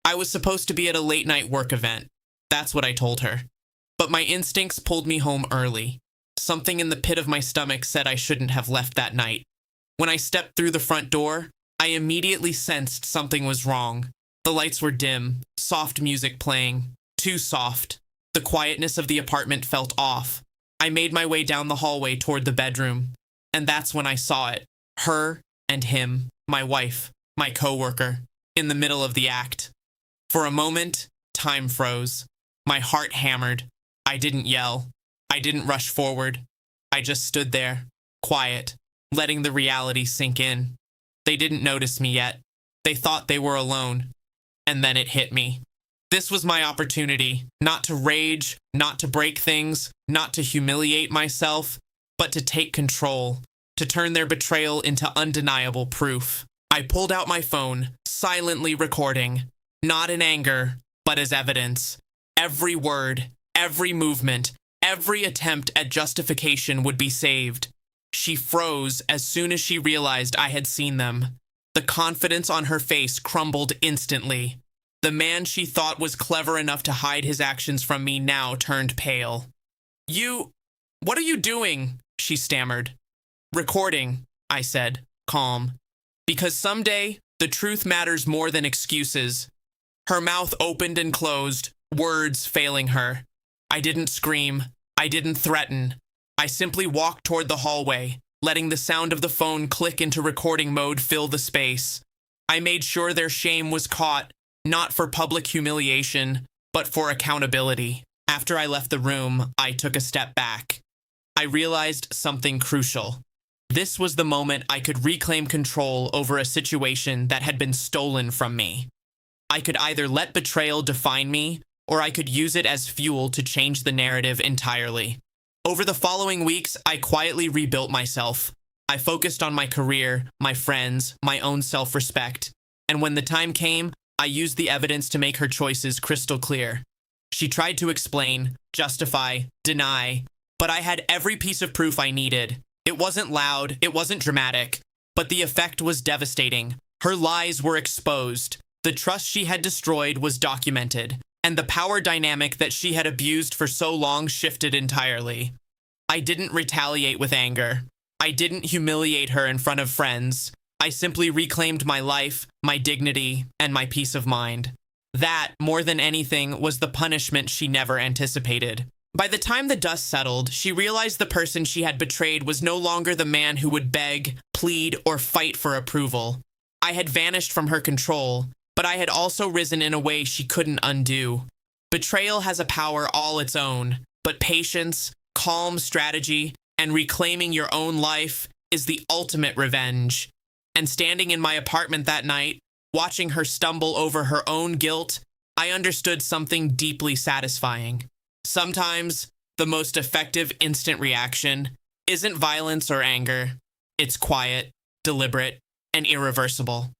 I was supposed to be at a late-night work event. That's what I told her. But my instincts pulled me home early. Something in the pit of my stomach said I shouldn't have left that night. When I stepped through the front door, I immediately sensed something was wrong. The lights were dim, soft music playing. Too soft. The quietness of the apartment felt off. I made my way down the hallway toward the bedroom, and that's when I saw it. Her and him, my wife, my coworker, in the middle of the act. For a moment, time froze. My heart hammered. I didn't yell. I didn't rush forward. I just stood there, quiet, letting the reality sink in. They didn't notice me yet. They thought they were alone. And then it hit me. This was my opportunity, not to rage, not to break things, not to humiliate myself, but to take control, to turn their betrayal into undeniable proof. I pulled out my phone, silently recording, not in anger, but as evidence. Every word, every movement, every attempt at justification would be saved. She froze as soon as she realized I had seen them. The confidence on her face crumbled instantly. The man she thought was clever enough to hide his actions from me now turned pale. What are you doing? She stammered. Recording, I said, calm. Because someday, the truth matters more than excuses. Her mouth opened and closed, words failing her. I didn't scream. I didn't threaten. I simply walked toward the hallway, letting the sound of the phone click into recording mode fill the space. I made sure their shame was caught, not for public humiliation, but for accountability. After I left the room, I took a step back. I realized something crucial. This was the moment I could reclaim control over a situation that had been stolen from me. I could either let betrayal define me, or I could use it as fuel to change the narrative entirely. Over the following weeks, I quietly rebuilt myself. I focused on my career, my friends, my own self-respect. And when the time came, I used the evidence to make her choices crystal clear. She tried to explain, justify, deny, but I had every piece of proof I needed. It wasn't loud, it wasn't dramatic, but the effect was devastating. Her lies were exposed. The trust she had destroyed was documented, and the power dynamic that she had abused for so long shifted entirely. I didn't retaliate with anger. I didn't humiliate her in front of friends. I simply reclaimed my life, my dignity, and my peace of mind. That, more than anything, was the punishment she never anticipated. By the time the dust settled, she realized the person she had betrayed was no longer the man who would beg, plead, or fight for approval. I had vanished from her control, but I had also risen in a way she couldn't undo. Betrayal has a power all its own, but patience, calm strategy, and reclaiming your own life is the ultimate revenge. And standing in my apartment that night, watching her stumble over her own guilt, I understood something deeply satisfying. Sometimes, the most effective instant reaction isn't violence or anger. It's quiet, deliberate, and irreversible.